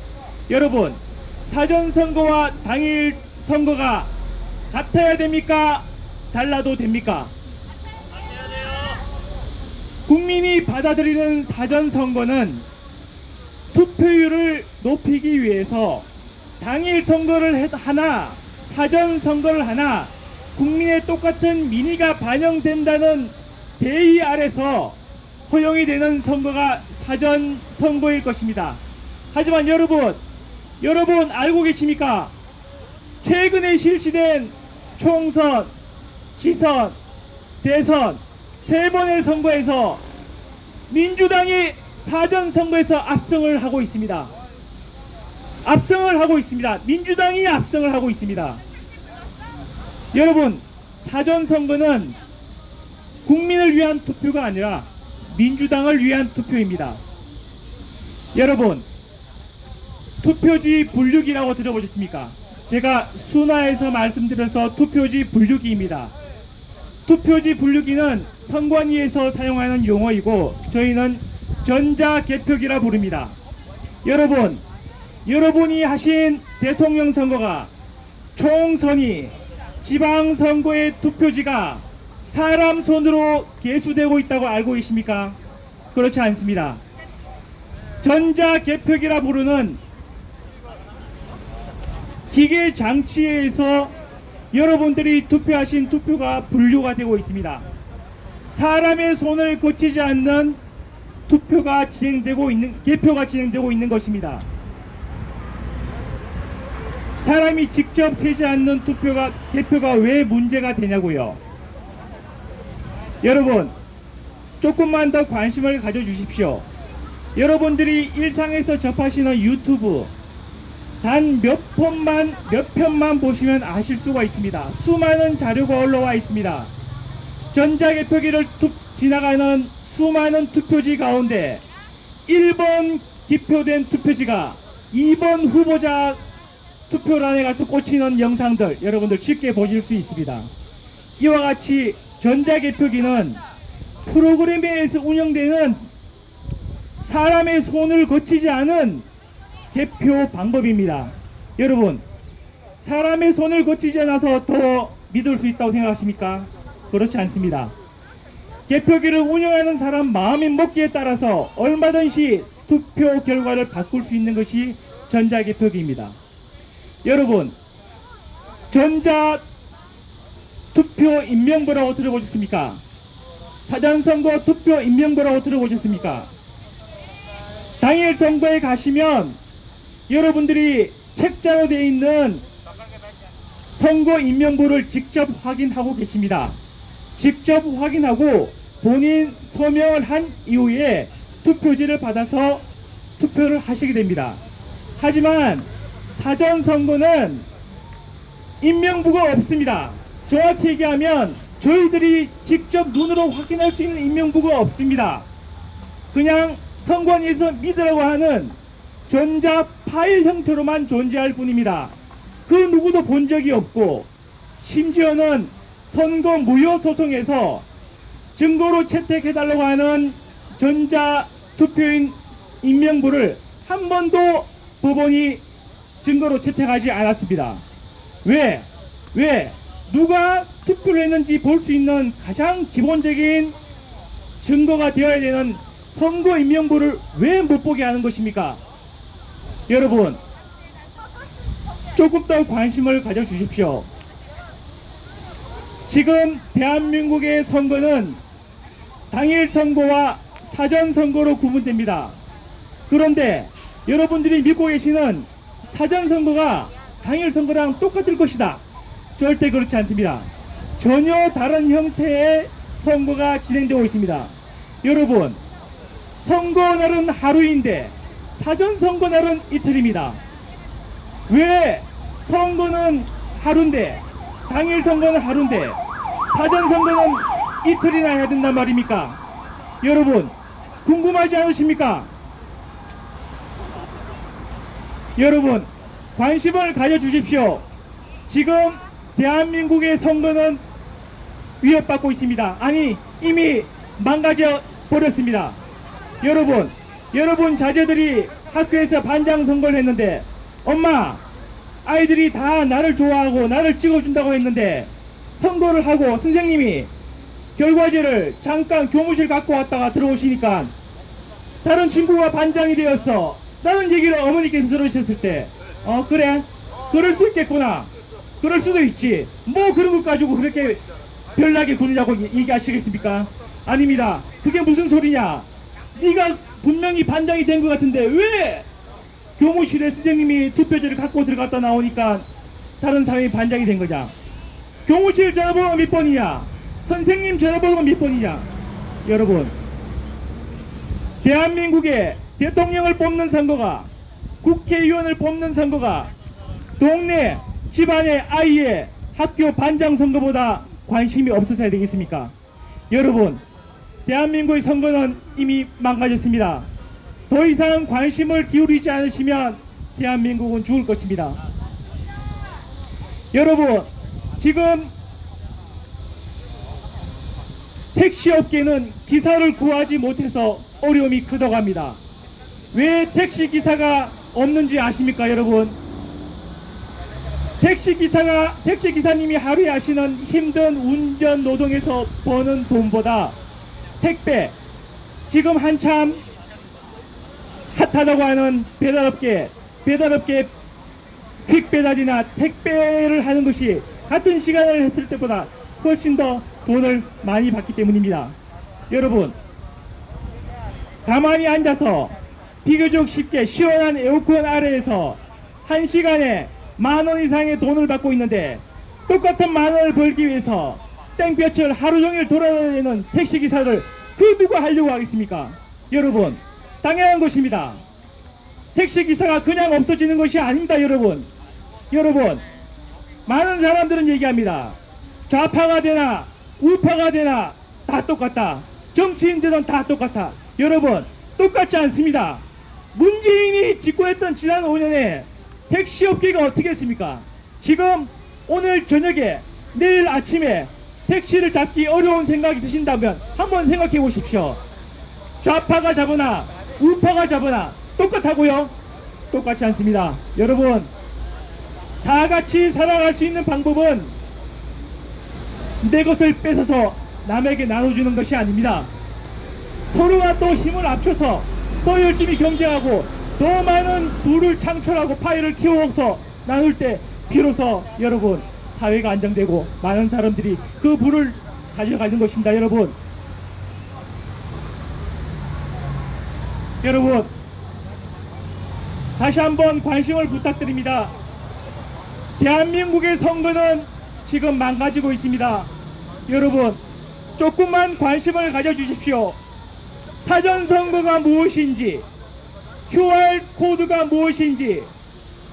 Speaker 8: 여러분, 사전선거와 당일 선거가 같아야 됩니까? 달라도 됩니까? 국민이 받아들이는 사전선거는 투표율을 높이기 위해서 당일 선거를 하나 사전선거를 하나 국민의 똑같은 민의가 반영된다는 대의 아래서 허용이 되는 선거가 사전선거일 것입니다. 하지만 여러분 알고 계십니까? 최근에 실시된 총선, 지선, 대선 3번의 선거에서 민주당이 사전선거에서 압승을 하고 있습니다. 민주당이 압승을 하고 있습니다. 여러분, 사전선거는 국민을 위한 투표가 아니라 민주당을 위한 투표입니다. 여러분, 투표지 분류기라고 들어보셨습니까? 제가 순화해서 말씀드려서 투표지 분류기입니다. 투표지 분류기는 선관위에서 사용하는 용어이고 저희는 전자개표기라 부릅니다. 여러분이 하신 대통령 선거가 총선이 지방선거의 투표지가 사람 손으로 개수되고 있다고 알고 계십니까? 그렇지 않습니다. 전자개표기라 부르는 기계 장치에서 여러분들이 투표하신 투표가 분류가 되고 있습니다. 사람의 손을 거치지 않는 개표가 진행되고 있는 것입니다. 사람이 직접 세지 않는 개표가 왜 문제가 되냐고요. 여러분, 조금만 더 관심을 가져주십시오. 여러분들이 일상에서 접하시는 유튜브 단 몇 편만 보시면 아실 수가 있습니다. 수많은 자료가 올라와 있습니다. 전자개표기를 지나가는 수많은 투표지 가운데 1번 기표된 투표지가 2번 후보자 투표란에 가서 꽂히는 영상들 여러분들 쉽게 보실 수 있습니다. 이와 같이 전자개표기는 프로그램에 의해서 운영되는 사람의 손을 거치지 않은 개표 방법입니다. 여러분, 사람의 손을 거치지 않아서 더 믿을 수 있다고 생각하십니까? 그렇지 않습니다. 개표기를 운영하는 사람 마음의 먹기에 따라서 얼마든지 투표 결과를 바꿀 수 있는 것이 전자개표기입니다. 여러분, 전자투표 인명부라고 들어보셨습니까? 사전선거 투표 인명부라고 들어보셨습니까? 당일 선거에 가시면 여러분들이 책자로 되어 있는 선거 인명부를 직접 확인하고 계십니다. 직접 확인하고 본인 서명을 한 이후에 투표지를 받아서 투표를 하시게 됩니다. 하지만 사전선거는 인명부가 없습니다. 정확히 얘기하면 저희들이 직접 눈으로 확인할 수 있는 인명부가 없습니다. 그냥 선관위에서 믿으라고 하는 전자 파일 형태로만 존재할 뿐입니다. 그 누구도 본 적이 없고 심지어는 선거 무효 소송에서 증거로 채택해달라고 하는 전자 투표인 인명부를 한 번도 법원이 증거로 채택하지 않았습니다. 왜? 누가 투표를 했는지 볼 수 있는 가장 기본적인 증거가 되어야 되는 선거 인명부를 왜 못 보게 하는 것입니까? 여러분, 조금 더 관심을 가져주십시오. 지금 대한민국의 선거는 당일 선거와 사전 선거로 구분됩니다. 그런데 여러분들이 믿고 계시는 사전 선거가 당일 선거랑 똑같을 것이다. 절대 그렇지 않습니다. 전혀 다른 형태의 선거가 진행되고 있습니다. 여러분, 선거날은 하루인데 사전 선거날은 이틀입니다. 왜 선거는 하루인데 당일 선거는 하루인데 사전 선거는 이틀이나 해야 된단 말입니까? 여러분, 궁금하지 않으십니까? 여러분, 관심을 가져주십시오. 지금 대한민국의 선거는 위협받고 있습니다. 아니, 이미 망가져 버렸습니다. 여러분 자제들이 학교에서 반장 선거를 했는데, 엄마, 아이들이 다 나를 좋아하고 나를 찍어준다고 했는데, 선거를 하고 선생님이 결과지를 잠깐 교무실 갖고 왔다가 들어오시니까 다른 친구가 반장이 되었어 라는 얘기를 어머니께서 들으셨을 때, 그래, 그럴 수 있겠구나, 그럴 수도 있지, 뭐 그런 것 가지고 그렇게 별나게 구느냐고 얘기하시겠습니까? 아닙니다. 그게 무슨 소리냐? 네가 분명히 반장이 된 것 같은데 왜 교무실에 선생님이 투표지를 갖고 들어갔다 나오니까 다른 사람이 반장이 된 거냐? 교무실 전화번호가 몇 번이냐? 선생님 전화번호가 몇 번이냐? 여러분, 대한민국의 대통령을 뽑는 선거가, 국회의원을 뽑는 선거가 동네 집안의 아이의 학교 반장 선거보다 관심이 없어서야 되겠습니까? 여러분, 대한민국의 선거는 이미 망가졌습니다. 더 이상 관심을 기울이지 않으시면 대한민국은 죽을 것입니다. 여러분, 지금 택시업계는 기사를 구하지 못해서 어려움이 커져갑니다. 왜 택시기사가 없는지 아십니까, 여러분? 택시기사님이 하루에 하시는 힘든 운전 노동에서 버는 돈보다 택배, 지금 한참 핫하다고 하는 배달업계 퀵배달이나 택배를 하는 것이 같은 시간을 했을 때보다 훨씬 더 돈을 많이 받기 때문입니다. 여러분, 가만히 앉아서 비교적 쉽게 시원한 에어컨 아래에서 1시간에 10,000원 이상의 돈을 받고 있는데, 똑같은 10,000원을 벌기 위해서 땡볕을 하루 종일 돌아다니는 택시기사를 그 누가 하려고 하겠습니까? 여러분, 당연한 것입니다. 택시기사가 그냥 없어지는 것이 아닙니다. 여러분, 많은 사람들은 얘기합니다. 좌파가 되나 우파가 되나 다 똑같다. 정치인들은 다 똑같아. 여러분, 똑같지 않습니다. 문재인이 집권했던 지난 5년에 택시업계가 어떻게 했습니까? 지금 오늘 저녁에 내일 아침에 택시를 잡기 어려운 생각이 드신다면 한번 생각해 보십시오. 좌파가 잡으나 우파가 잡으나 똑같다고요? 똑같지 않습니다. 여러분, 다 같이 살아갈 수 있는 방법은 내 것을 뺏어서 남에게 나눠주는 것이 아닙니다. 서로가 또 힘을 합쳐서 더 열심히 경쟁하고 더 많은 부를 창출하고 파이를 키워서 나눌 때 비로소 여러분, 사회가 안정되고 많은 사람들이 그 부를 가져가는 것입니다. 여러분, 다시 한번 관심을 부탁드립니다. 대한민국의 선거는 지금 망가지고 있습니다. 여러분, 조금만 관심을 가져주십시오. 사전선거가 무엇인지, QR코드가 무엇인지,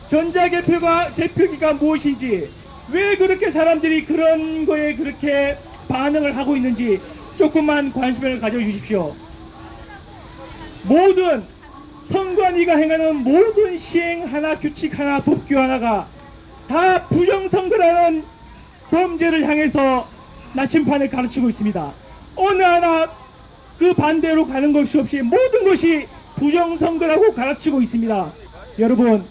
Speaker 8: 전자개표기가 무엇인지, 왜 그렇게 사람들이 그런 거에 그렇게 반응을 하고 있는지 조금만 관심을 가져주십시오. 모든 선관위가 행하는 모든 시행 하나, 규칙 하나, 법규 하나가 다 부정선거라는 범죄를 향해서 나침판을 가르치고 있습니다. 어느 하나 그 반대로 가는 것이 없이 모든 것이 부정선거라고 가르치고 있습니다. 여러분,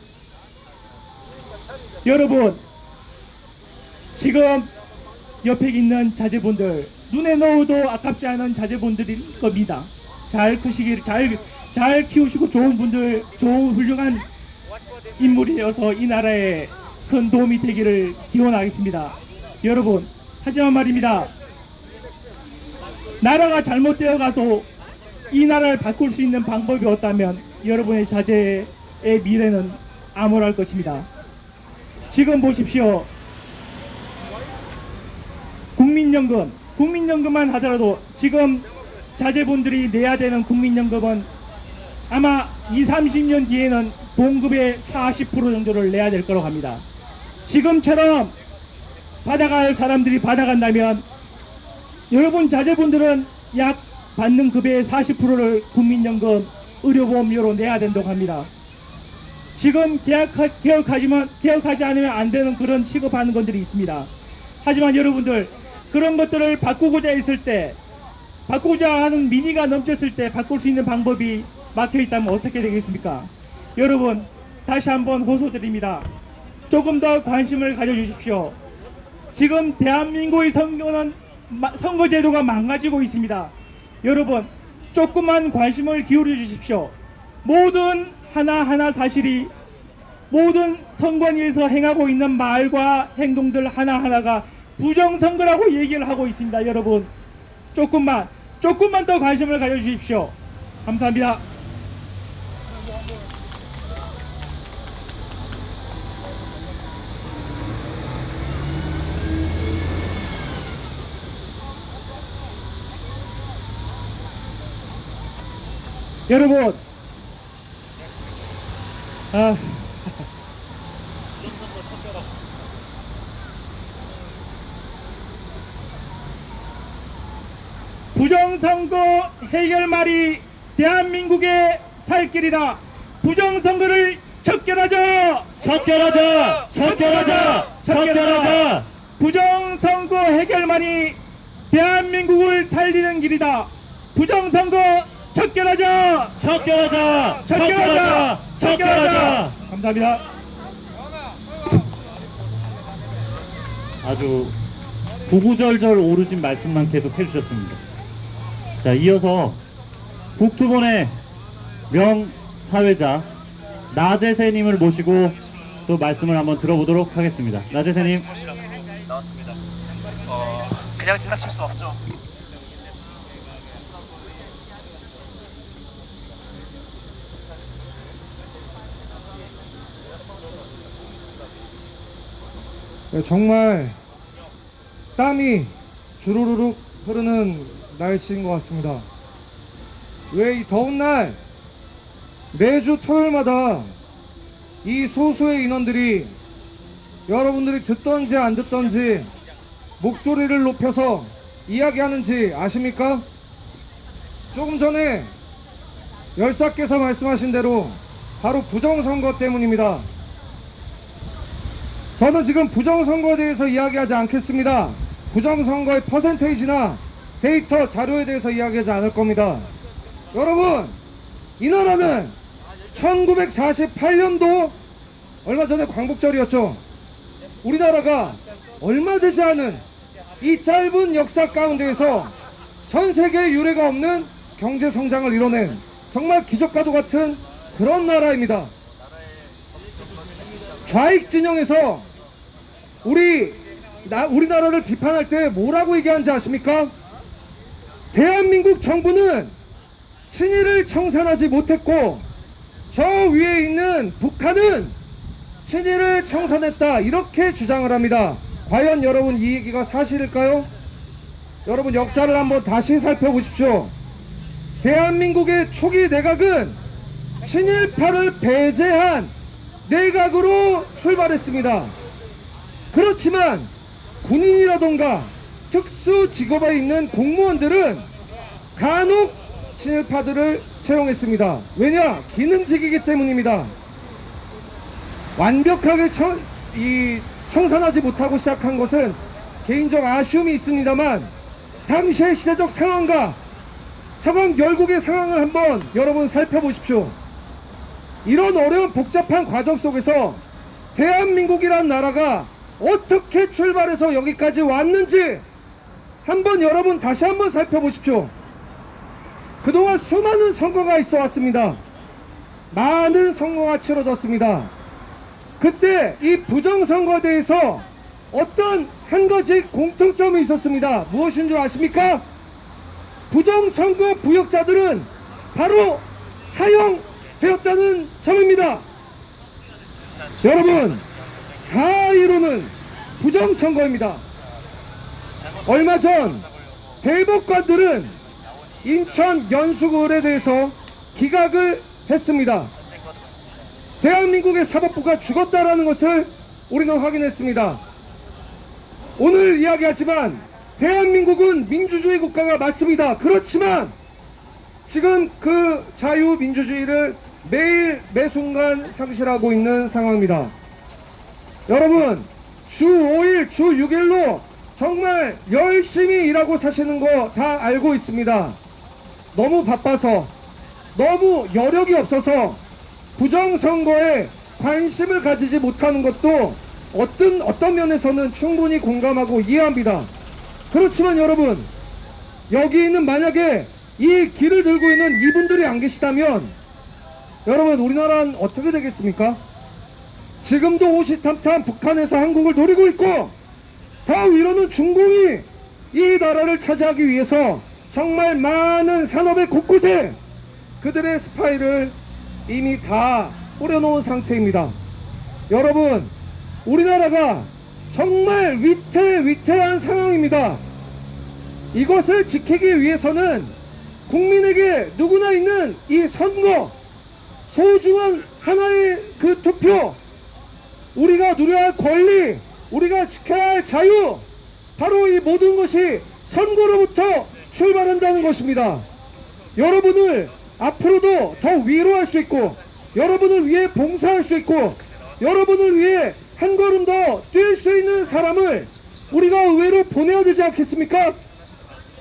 Speaker 8: 지금 옆에 있는 자제분들, 눈에 넣어도 아깝지 않은 자제분들일 겁니다. 잘 키우시고 좋은 분들, 좋은 훌륭한 인물이 되어서 이 나라에 큰 도움이 되기를 기원하겠습니다. 여러분, 하지만 말입니다. 나라가 잘못되어 가서 이 나라를 바꿀 수 있는 방법이 없다면 여러분의 자제의 미래는 암울할 것입니다. 지금 보십시오. 국민연금만 하더라도 지금 자제분들이 내야 되는 국민연금은 아마 20-30년 뒤에는 봉급의 40% 정도를 내야 될 거라고 합니다. 지금처럼 받아갈 사람들이 받아간다면 여러분 자제분들은 약 받는 급여의 40%를 국민연금 의료보험료로 내야 된다고 합니다. 지금 개혁하지 않으면 안 되는 그런 취급하는 것들이 있습니다. 하지만 여러분들 그런 것들을 바꾸고자 했을 때, 바꾸고자 하는 민의가 넘쳤을 때 바꿀 수 있는 방법이 막혀 있다면 어떻게 되겠습니까? 여러분 다시 한번 호소드립니다. 조금 더 관심을 가져주십시오. 지금 대한민국의 선거제도가 망가지고 있습니다. 여러분 조금만 관심을 기울여 주십시오. 모든 하나하나 사실이, 모든 선관위에서 행하고 있는 말과 행동들 하나하나가 부정선거라고 얘기를 하고 있습니다. 여러분 조금만 더 관심을 가져주십시오. 감사합니다. 여러분, 부정선거 해결말이 대한민국의 살 길이라 부정선거를 척결하자!
Speaker 4: 척결하자! 척결하자! 척결하자!
Speaker 8: 부정선거 해결만이 대한민국을 살리는 길이다. 부정선거 척결하자!
Speaker 4: 척결하자!
Speaker 8: 척결하자! 척결하자! 감사합니다.
Speaker 4: 아주 구구절절 오르신 말씀만 계속 해주셨습니다. 자, 이어서 국토본의 명사회자 나재세님을 모시고 또 말씀을 한번 들어보도록 하겠습니다. 나재세님.
Speaker 9: 나왔습니다. 그냥 지나칠 수 없죠.
Speaker 10: 정말 땀이 주르르륵 흐르는 날씨인 것 같습니다. 왜 이 더운 날 매주 토요일마다 이 소수의 인원들이 여러분들이 듣던지 안 듣던지 목소리를 높여서 이야기하는지 아십니까? 조금 전에 열사께서 말씀하신 대로 바로 부정선거 때문입니다. 저는 지금 부정선거에 대해서 이야기하지 않겠습니다. 부정선거의 퍼센테이지나 데이터 자료에 대해서 이야기하지 않을 겁니다. 여러분, 이 나라는 1948년도 얼마 전에 광복절이었죠. 우리나라가 얼마 되지 않은 이 짧은 역사 가운데에서 전 세계에 유례가 없는 경제 성장을 이뤄낸 정말 기적과도 같은 그런 나라입니다. 좌익 진영에서 우리나라를 비판할 때 뭐라고 얘기하는지 아십니까? 대한민국 정부는 친일을 청산하지 못했고 저 위에 있는 북한은 친일을 청산했다, 이렇게 주장을 합니다. 과연 여러분 이 얘기가 사실일까요? 여러분 역사를 한번 다시 살펴보십시오. 대한민국의 초기 내각은 친일파를 배제한 내각으로 출발했습니다. 그렇지만 군인이라던가 특수 직업에 있는 공무원들은 간혹 친일파들을 채용했습니다. 왜냐? 기능직이기 때문입니다. 완벽하게 청산하지 못하고 시작한 것은 개인적 아쉬움이 있습니다만 당시의 시대적 상황과 상황 결국의 상황을 한번 여러분 살펴보십시오. 이런 어려운 복잡한 과정 속에서 대한민국이란 나라가 어떻게 출발해서 여기까지 왔는지 한번 여러분 다시 한번 살펴보십시오. 그동안 수많은 선거가 있어 왔습니다. 많은 선거가 치러졌습니다. 그때 이 부정선거에 대해서 어떤 한 가지 공통점이 있었습니다. 무엇인 줄 아십니까? 부정선거 부역자들은 바로 사형되었다는 점입니다. 여러분, 4.15는 부정선거입니다. 얼마 전 대법관들은 인천 연수구에 대해서 기각을 했습니다. 대한민국의 사법부가 죽었다라는 것을 우리는 확인했습니다. 오늘 이야기하지만 대한민국은 민주주의 국가가 맞습니다. 그렇지만 지금 그 자유민주주의를 매일 매순간 상실하고 있는 상황입니다. 여러분, 주 5일, 주 6일로 정말 열심히 일하고 사시는 거 다 알고 있습니다. 너무 바빠서, 너무 여력이 없어서 부정선거에 관심을 가지지 못하는 것도 어떤 면에서는 충분히 공감하고 이해합니다. 그렇지만 여러분, 여기 있는 만약에 이 길을 들고 있는 이분들이 안 계시다면 여러분, 우리나라는 어떻게 되겠습니까? 지금도 호시탐탐 북한에서 한국을 노리고 있고, 더 위로는 중공이 이 나라를 차지하기 위해서 정말 많은 산업의 곳곳에 그들의 스파이를 이미 다 뿌려놓은 상태입니다. 여러분, 우리나라가 정말 위태위태한 상황입니다. 이것을 지키기 위해서는 국민에게 누구나 있는 이 선거, 소중한 하나의 그 투표, 우리가 누려야 할 권리, 우리가 지켜야 할 자유, 바로 이 모든 것이 선거로부터 출발한다는 것입니다. 여러분을 앞으로도 더 위로할 수 있고, 여러분을 위해 봉사할 수 있고, 여러분을 위해 한 걸음 더 뛸 수 있는 사람을 우리가 의회로 보내야 되지 않겠습니까?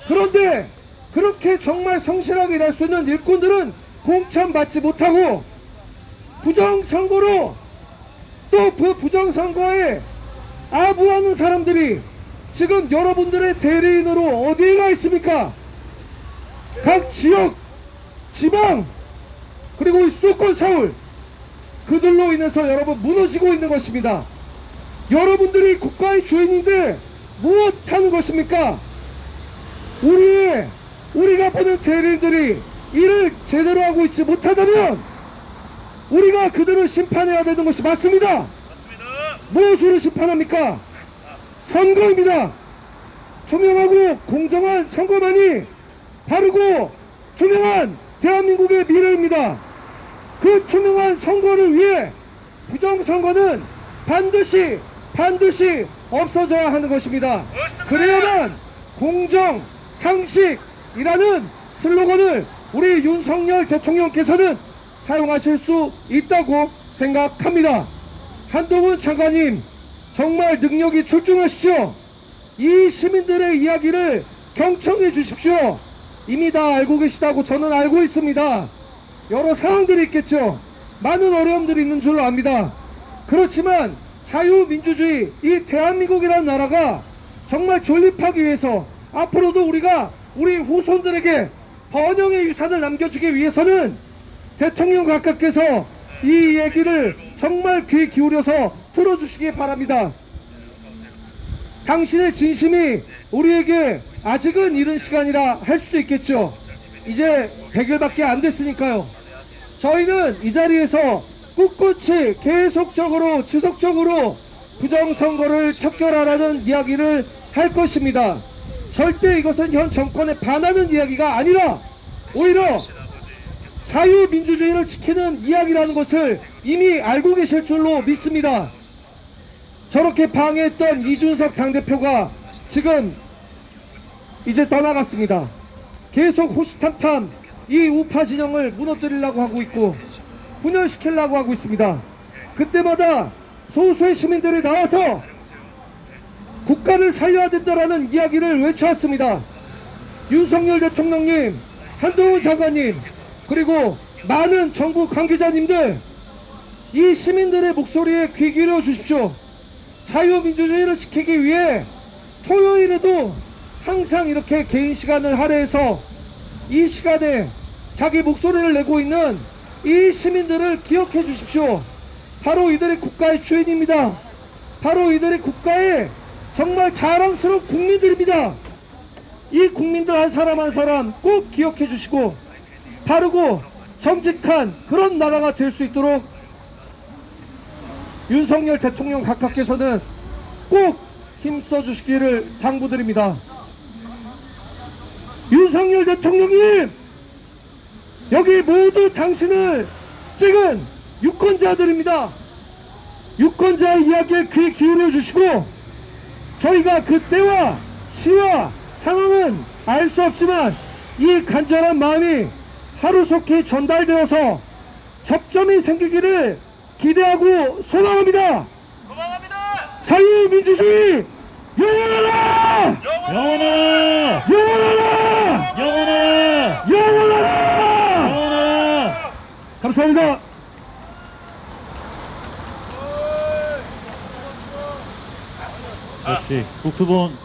Speaker 10: 그런데 그렇게 정말 성실하게 일할 수 있는 일꾼들은 공천받지 못하고 부정선거로 또 그 부정선거에 아부하는 사람들이 지금 여러분들의 대리인으로 어디에 가 있습니까? 각 지역, 지방, 그리고 이 수도권 서울, 그들로 인해서 여러분 무너지고 있는 것입니다. 여러분들이 국가의 주인인데 무엇하는 것입니까? 우리가 보는 대리인들이 일을 제대로 하고 있지 못하다면 우리가 그들을 심판해야 되는 것이 맞습니다. 무엇으로 심판합니까? 선거입니다. 투명하고 공정한 선거만이 바르고 투명한 대한민국의 미래입니다. 그 투명한 선거를 위해 부정선거는 반드시 없어져야 하는 것입니다. 그래야만 공정, 상식이라는 슬로건을 우리 윤석열 대통령께서는 사용하실 수 있다고 생각합니다. 한동훈 장관님, 정말 능력이 출중하시죠? 이 시민들의 이야기를 경청해 주십시오. 이미 다 알고 계시다고 저는 알고 있습니다. 여러 상황들이 있겠죠. 많은 어려움들이 있는 줄로 압니다. 그렇지만 자유민주주의, 이 대한민국이라는 나라가 정말 존립하기 위해서 앞으로도 우리가 우리 후손들에게 번영의 유산을 남겨주기 위해서는 대통령 각하께서 이 얘기를 정말 귀 기울여서 들어주시기 바랍니다. 당신의 진심이 우리에게 아직은 이른 시간이라 할 수도 있겠죠. 이제 100일밖에 안 됐으니까요. 저희는 이 자리에서 꿋꿋이 계속적으로 지속적으로 부정선거를 척결하라는 이야기를 할 것입니다. 절대 이것은 현 정권에 반하는 이야기가 아니라 오히려 자유민주주의를 지키는 이야기라는 것을 이미 알고 계실 줄로 믿습니다. 저렇게 방해했던 이준석 당대표가 지금 이제 떠나갔습니다. 계속 호시탐탐 이 우파 진영을 무너뜨리려고 하고 있고 분열시키려고 하고 있습니다. 그때마다 소수의 시민들이 나와서 국가를 살려야 된다라는 이야기를 외쳐왔습니다. 윤석열 대통령님, 한동훈 장관님, 그리고 많은 정부 관계자님들, 이 시민들의 목소리에 귀 기울여 주십시오. 자유민주주의를 지키기 위해 토요일에도 항상 이렇게 개인 시간을 할애해서 이 시간에 자기 목소리를 내고 있는 이 시민들을 기억해 주십시오. 바로 이들이 국가의 주인입니다. 바로 이들이 국가의 정말 자랑스러운 국민들입니다. 이 국민들 한 사람 한 사람 꼭 기억해 주시고 바르고 정직한 그런 나라가 될 수 있도록 윤석열 대통령 각하께서는 꼭 힘써 주시기를 당부드립니다. 윤석열 대통령님, 여기 모두 당신을 찍은 유권자들입니다. 유권자의 이야기에 귀 기울여 주시고 저희가 그 때와 시와 상황은 알 수 없지만 이 간절한 마음이 하루속히 전달되어서 접점이 생기기를 기대하고 소망합니다. 자유민주주의 영원하라!
Speaker 4: 영원하라!
Speaker 10: 영원하라!
Speaker 4: 영원하라!
Speaker 10: 영원하라!
Speaker 4: 영원하라!
Speaker 10: 감사합니다.
Speaker 4: 역시 국토본. 네.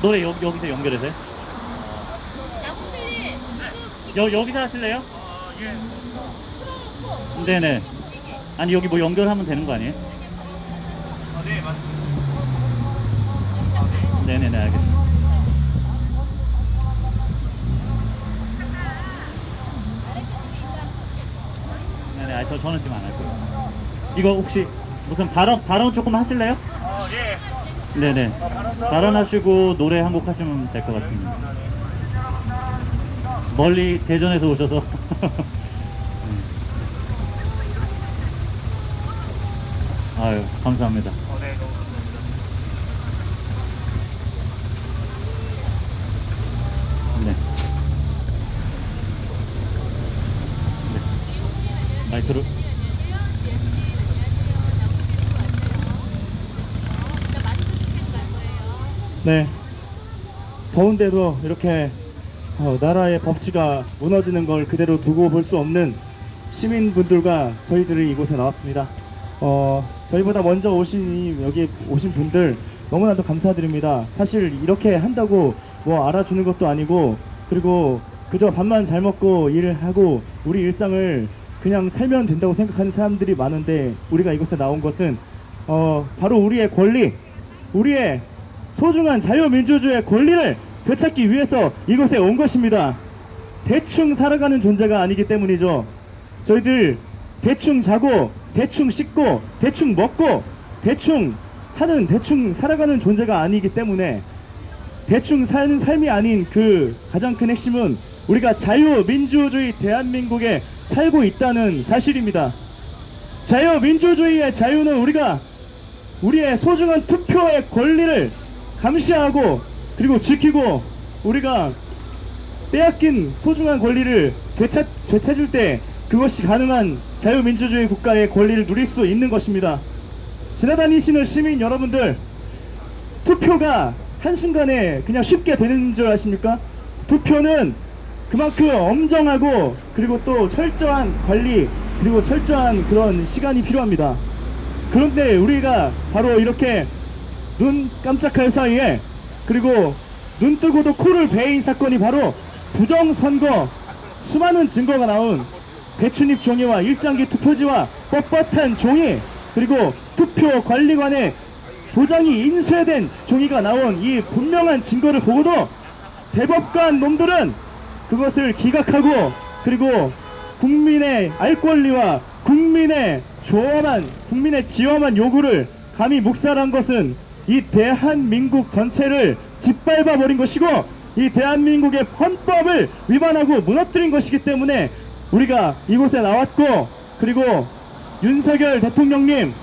Speaker 4: 노래 여기서 연결해서요? 여기서 하실래요? 네네. 아니 여기 뭐 연결하면 되는 거 아니에요?
Speaker 9: 네, 맞습니다.
Speaker 4: 네네네, 알겠습니다. 네네, 저는 지금 안 할 거예요. 이거 혹시 무슨 발언 조금 하실래요?
Speaker 9: 예.
Speaker 4: 네네. 발언하시고 노래 한 곡 하시면 될 것 같습니다. 멀리 대전에서 오셔서. 아유, 감사합니다.
Speaker 9: 네, 너무 감사합니다.
Speaker 4: 네. 네. 마이크로.
Speaker 8: 네. 더운데도 이렇게 나라의 법치가 무너지는 걸 그대로 두고 볼 수 없는 시민분들과 저희들이 이곳에 나왔습니다. 저희보다 먼저 여기 오신 분들 너무나도 감사드립니다. 사실 이렇게 한다고 뭐 알아주는 것도 아니고, 그리고 그저 밥만 잘 먹고 일을 하고 우리 일상을 그냥 살면 된다고 생각하는 사람들이 많은데, 우리가 이곳에 나온 것은 바로 우리의 권리, 우리의 소중한 자유민주주의의 권리를 되찾기 위해서 이곳에 온 것입니다. 대충 살아가는 존재가 아니기 때문이죠. 저희들 대충 자고 대충 씻고 대충 먹고 대충 살아가는 존재가 아니기 때문에, 대충 사는 삶이 아닌 그 가장 큰 핵심은 우리가 자유민주주의 대한민국에 살고 있다는 사실입니다. 자유민주주의의 자유는 우리의 소중한 투표의 권리를 감시하고 그리고 지키고, 우리가 빼앗긴 소중한 권리를 되찾을 때 그것이 가능한 자유민주주의 국가의 권리를 누릴 수 있는 것입니다. 지나다니시는 시민 여러분들, 투표가 한순간에 그냥 쉽게 되는 줄 아십니까? 투표는 그만큼 엄정하고 그리고 또 철저한 관리, 그리고 철저한 그런 시간이 필요합니다. 그런데 우리가 바로 이렇게 눈 깜짝할 사이에, 그리고 눈 뜨고도 코를 베인 사건이 바로 부정선거, 수많은 증거가 나온 배춧잎 종이와 일장기 투표지와 뻣뻣한 종이, 그리고 투표관리관의 도장이 인쇄된 종이가 나온 이 분명한 증거를 보고도 대법관 놈들은 그것을 기각하고, 그리고 국민의 알 권리와 국민의 지엄한 요구를 감히 묵살한 것은 이 대한민국 전체를 짓밟아 버린 것이고, 이 대한민국의 헌법을 위반하고 무너뜨린 것이기 때문에 우리가 이곳에 나왔고, 그리고 윤석열 대통령님,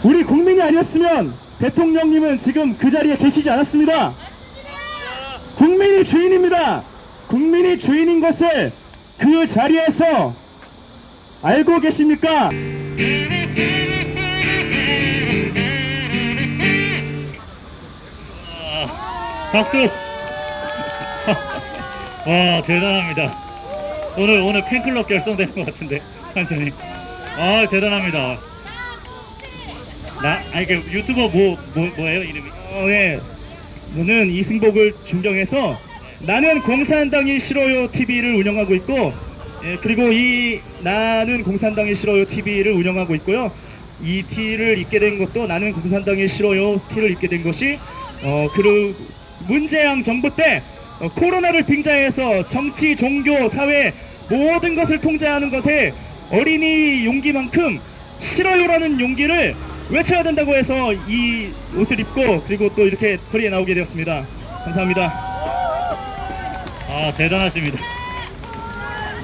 Speaker 8: 우리 국민이 아니었으면 대통령님은 지금 그 자리에 계시지 않았습니다. 국민이 주인입니다. 국민이 주인인 것을 그 자리에서 알고 계십니까?
Speaker 4: 박수! 와, 대단합니다. 오늘 팬클럽 결성되는 것 같은데, 완전히. 아, 대단합니다. 그 유튜버 뭐예요, 이름이?
Speaker 8: 네. 저는 이승복을 존경해서 나는 공산당이 싫어요 TV를 운영하고 있고, 그리고 이 나는 공산당이 싫어요 TV를 운영하고 있고요. 이 티를 입게 된 것도 나는 공산당이 싫어요 티를 입게 된 것이 그 문재양 정부 때 코로나를 빙자해서 정치, 종교, 사회 모든 것을 통제하는 것에 어린이 용기만큼 싫어요라는 용기를 외쳐야 된다고 해서 이 옷을 입고, 그리고 또 이렇게 거리에 나오게 되었습니다. 감사합니다.
Speaker 4: 아, 대단하십니다.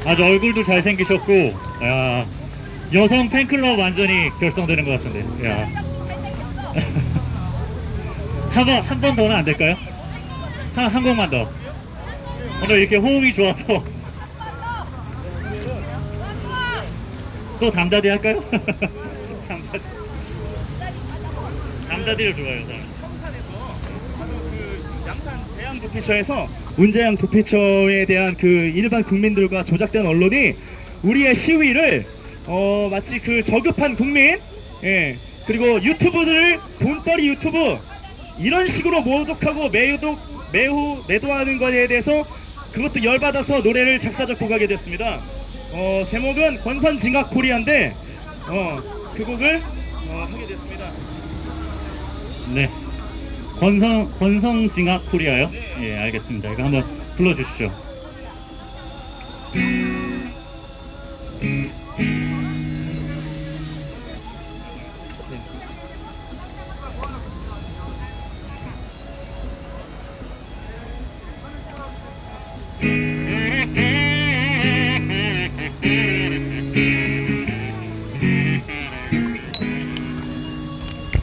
Speaker 4: 아주 얼굴도 잘생기셨고, 야, 여성 팬클럽 완전히 결성되는 것 같은데, 야. 한 번 더는 안 될까요? 한 곡만 더. 오늘 이렇게 호흡이 좋아서 또 담다디 할까요? 담다디를 좋아해요. 저는.
Speaker 8: 양산 제양도피처에서 문제양 도피처에 대한 그 일반 국민들과 조작된 언론이 우리의 시위를 마치 그 저급한 국민, 예, 그리고 유튜브들을 돈벌이 유튜브 이런 식으로 모독하고 매우 매도하는 것에 대해서 그것도 열받아서 노래를 작사 작곡하게 됐습니다. 제목은 권선징악 코리아인데 그 곡을 하게 됐습니다.
Speaker 4: 네. 권성징악 코리아요? 예, 알겠습니다. 이거 한번 불러주시죠.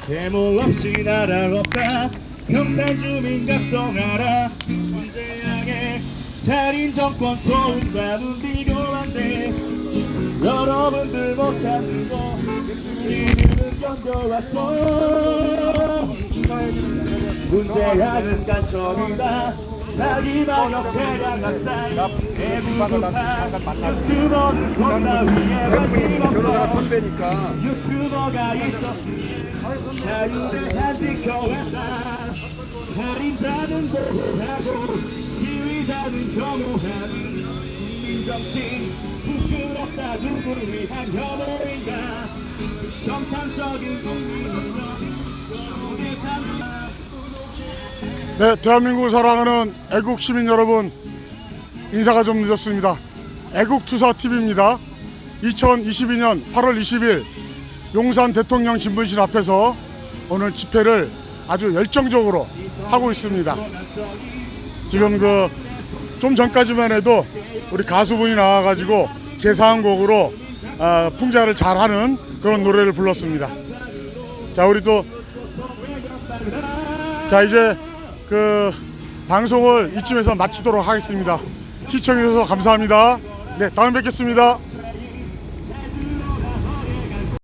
Speaker 8: 계모 없이 나라 없다 평산주민 각성하라 문제양의 살인정권 소음과는 비교한데 여러분들 못 찾는 거 우리는 견뎌왔어 문제양은 간첩이다 사기방역 대량 학살 애부도파 유튜버는 건너위에 관심 없어 유튜버가 있어 자유를 다 지켜왔다 살인자는 보호하고 시위자는 혐오하는 국민정신 부끄럽다 누구를 위한 혐오인가 정상적인 국민운영
Speaker 7: 네, 대한민국을 사랑하는 애국 시민 여러분, 인사가 좀 늦었습니다. 애국투사TV입니다. 2022년 8월 20일 용산 대통령 신분실 앞에서 오늘 집회를 아주 열정적으로 하고 있습니다. 지금 좀 전까지만 해도 우리 가수분이 나와가지고 개사한 곡으로 풍자를 잘하는 그런 노래를 불렀습니다. 자, 우리 또 이제 방송을 이쯤에서 마치도록 하겠습니다. 시청해주셔서 감사합니다. 네, 다음에 뵙겠습니다.